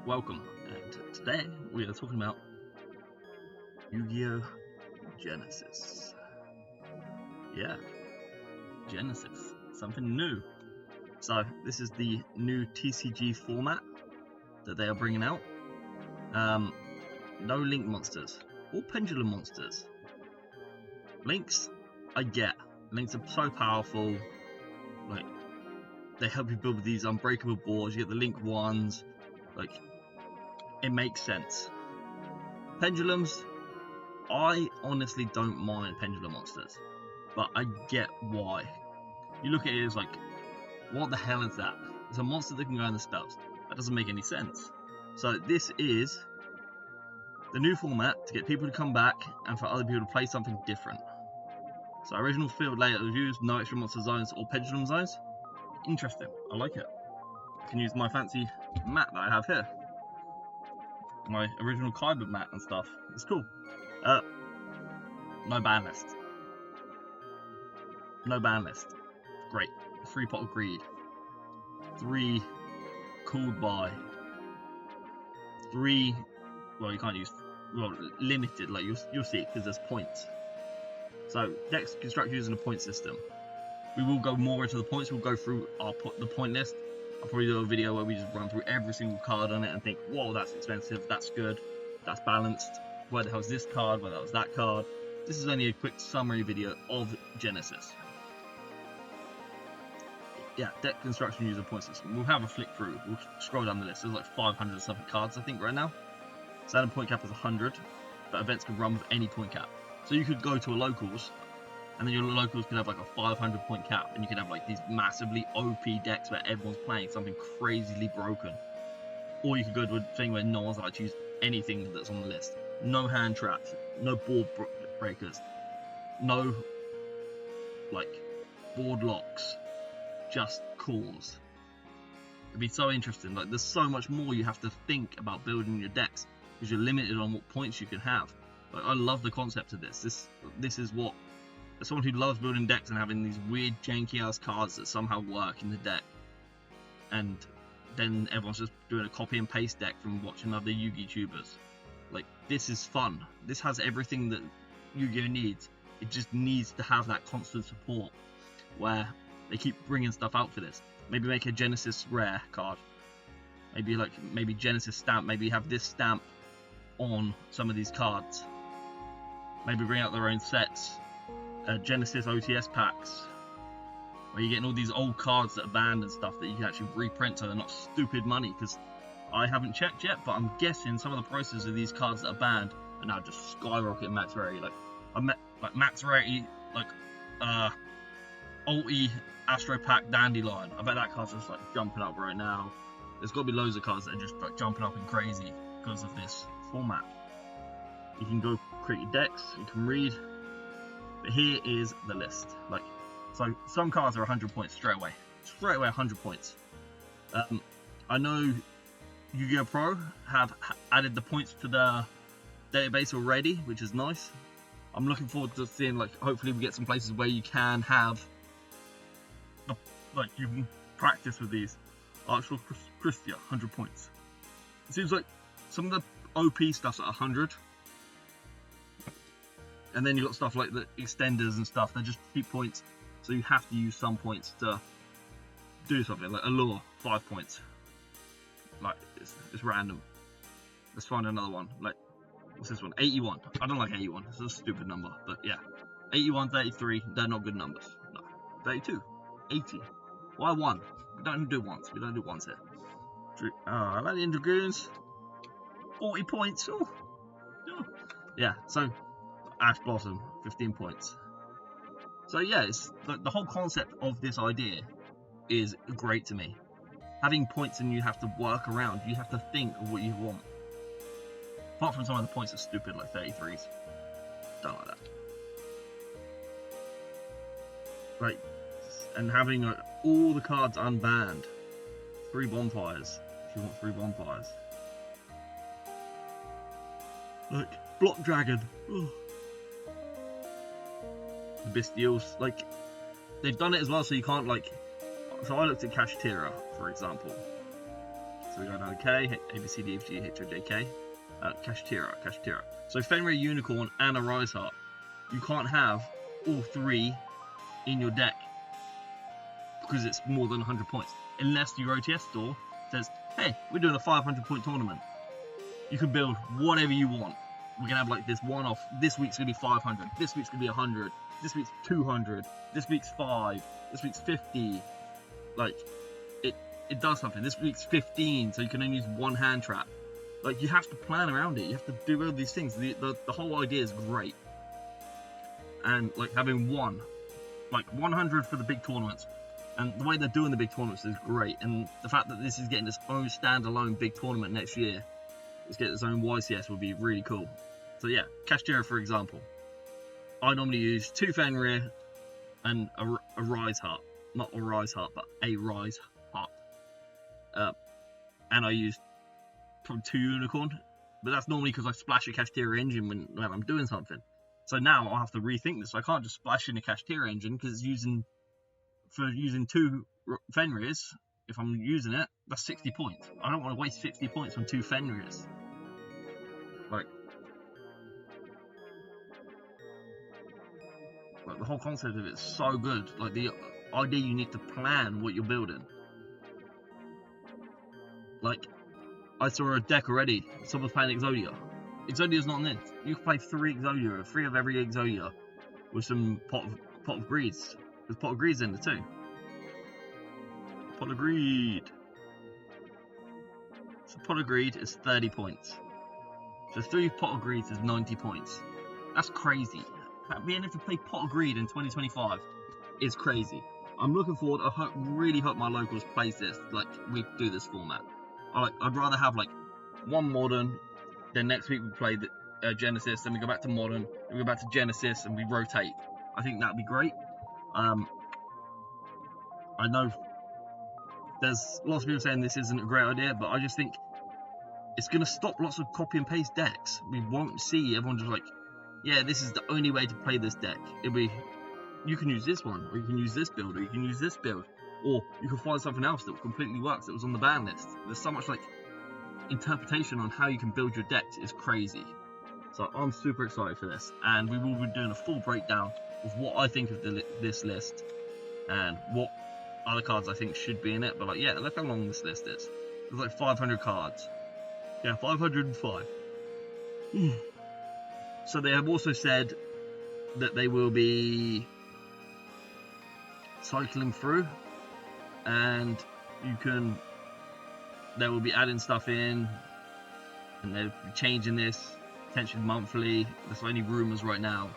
welcome, and today we are talking about Yu-Gi-Oh! Genesys. Yeah, Genesys, something new. So this is the new TCG format that they are bringing out. No link monsters, or pendulum monsters. Links, I get. Links are so powerful, like, they help you build these unbreakable boards, you get the link ones, like, it makes sense. Pendulums, I honestly don't mind pendulum monsters, but I get why. You look at it as like, what the hell is that? It's a monster that can go in the spells. That doesn't make any sense. So this is the new format to get people to come back and for other people to play something different. So original field layout was used, no extra monster zones or pendulum zones. Interesting, I like it. I can use my fancy mat that I have here. My original Kyber mat and stuff. It's cool. No ban list. No ban list. Great. 3 Pot of Greed. 3 Called By. 3, well, you can't use, well, limited, like you'll see, because there's points. So decks construct using a point system. We will go more into the points. We'll go through the point list. I'll probably do a video where we just run through every single card on it and think, whoa, that's expensive, that's good, that's balanced. Where the hell is this card? Where the hell is that card? This is only a quick summary video of Genesys. Yeah, deck construction user point system. We'll have a flick through. We'll scroll down the list. There's like 500 something cards, I think, right now. Standard point cap is 100, but events can run with any point cap. So you could go to a locals, and then your locals could have like a 500 point cap, and you could have like these massively OP decks where everyone's playing something crazily broken. Or you could go to a thing where no one's allowed to use anything that's on the list. No hand traps, no board breakers, no like board locks, just calls. It'd be so interesting. Like, there's so much more you have to think about building your decks because you're limited on what points you can have. Like, I love the concept of this. This is what, as someone who loves building decks and having these weird janky ass cards that somehow work in the deck, and then everyone's just doing a copy and paste deck from watching other Yu-Gi tubers. Like, this is fun. This has everything that Yu-Gi-Oh needs. It just needs to have that constant support where they keep bringing stuff out for this. Maybe make a Genesys rare card. Maybe Genesys stamp. Maybe have this stamp on some of these cards. Maybe bring out their own sets. Genesys OTS packs, where you're getting all these old cards that are banned and stuff that you can actually reprint so they're not stupid money. Because I haven't checked yet, but I'm guessing some of the prices of these cards that are banned are now just skyrocket max rarity. Like max rarity, like Ulti Astro Pack Dandelion. I bet that card's just like jumping up right now. There's got to be loads of cards that are just like jumping up and crazy because of this format. You can go create your decks, you can read, but here is the list. Like, so some cards are 100 points straight away 100 points. I know Yu-Gi-Oh! Pro have added the points to the database already, which is nice. I'm looking forward to seeing, like, hopefully we get some places where you can have you can practice with these. Archel Christia, 100 points. It seems like some of the OP stuff's at 100, and then you got stuff like the extenders and stuff. They're just cheap points, so you have to use some points to do something. Like Allure, 5 points. Like, it's random. Let's find another one. Like, what's this one? 81. I don't like 81. It's a stupid number, but yeah. 81, 33, they're not good numbers. No. 32, 80. Why 1? We don't do ones. We don't do ones here. Aladian Dragoons, 40 points. Ooh. Ooh. Yeah, so Ash Blossom, 15 points. So yeah, it's the whole concept of this idea is great to me. Having points and you have to work around, you have to think of what you want. Apart from some of the points are stupid, like 33s. Don't like that. Like, and having all the cards unbanned. 3 bonfires, if you want 3 bonfires. Like, Block Dragon. Ugh. The Bestials, like, they've done it as well so you can't, like, so I looked at Kashtira, for example. So we go down K, A, B, C, D, F, G, H, I, J, K. Kashtira. So Fenrir Unicorn and a Rise Heart. You can't have all three in your deck because it's more than 100 points. Unless your OTS store says, hey, we're doing a 500-point tournament. You can build whatever you want. We're going to have like this one-off. This week's going to be 500. This week's going to be 100. This week's 200. This week's 5. This week's 50. Like, it does something. This week's 15, so you can only use one hand trap. Like, you have to plan around it. You have to do all these things. The whole idea is great. And, like, having like 100 for the big tournaments. And the way they're doing the big tournaments is great. And the fact that this is getting its own standalone big tournament next year, it's getting its own YCS, would be really cool. So, yeah, Kashtira, for example. I normally use 2 Fenrir and a Rise Heart. Not a Rise Heart, but a Rise Heart. And I use probably 2 Unicorn, but that's normally because I splash a Kashtira engine when I'm doing something. So now I'll have to rethink this. I can't just splash in a Kashtira engine because it's using 2 Fenrirs. If I'm using it, that's 60 points. I don't want to waste 60 points on 2 Fenrirs. Like the whole concept of it is so good. Like the idea, you need to plan what you're building. Like, I saw a deck already. Someone's playing Exodia. Exodia's not in this. You can play 3 Exodia, 3 of every Exodia, with some pot of greeds. There's pot of greeds in there too. Pot of greed. So pot of greed is 30 points. So 3 pot of greeds is 90 points. That's crazy. Being able to play pot of greed in 2025 is crazy. I'm looking forward. I really hope my locals plays this. Like, we do this format. I'd rather have like one modern, then next week we play the Genesys, then we go back to modern, then we go back to Genesys, and we rotate. I think that'd be great. I know there's lots of people saying this isn't a great idea, but I just think it's going to stop lots of copy and paste decks. We won't see everyone just like, yeah, this is the only way to play this deck. It'll be, you can use this one, or you can use this build, or you can use this build. Or you can find something else that completely works that was on the ban list. There's so much like interpretation on how you can build your decks is crazy. So I'm super excited for this, and we will be doing a full breakdown of what I think of this list and what other cards I think should be in it. But like, yeah, look how long this list is. There's like 500 cards. Yeah, 505. So they have also said that they will be cycling through. And they will be adding stuff in, and they'll be changing this potentially monthly. There's only rumors right now.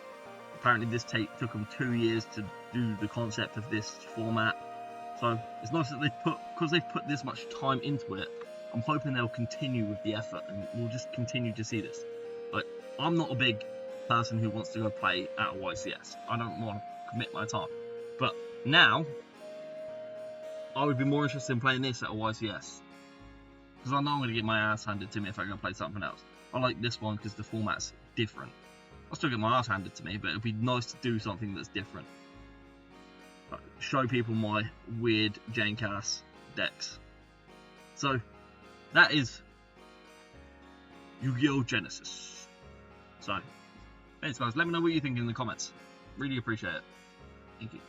Apparently this took them 2 years to do the concept of this format. So it's nice that because they've put this much time into it. I'm hoping they'll continue with the effort, and we'll just continue to see this. Like, I'm not a big person who wants to go play at a YCS. I don't want to commit my time. But now, I would be more interested in playing this at a YCS. Because I know I'm going to get my ass handed to me if I go play something else. I like this one because the format's different. I'll still get my ass handed to me, but it'd be nice to do something that's different. Like, show people my weird Jankass decks. So, that is Yu-Gi-Oh! Genesis. So, thanks guys. Let me know what you think in the comments. Really appreciate it. Thank you.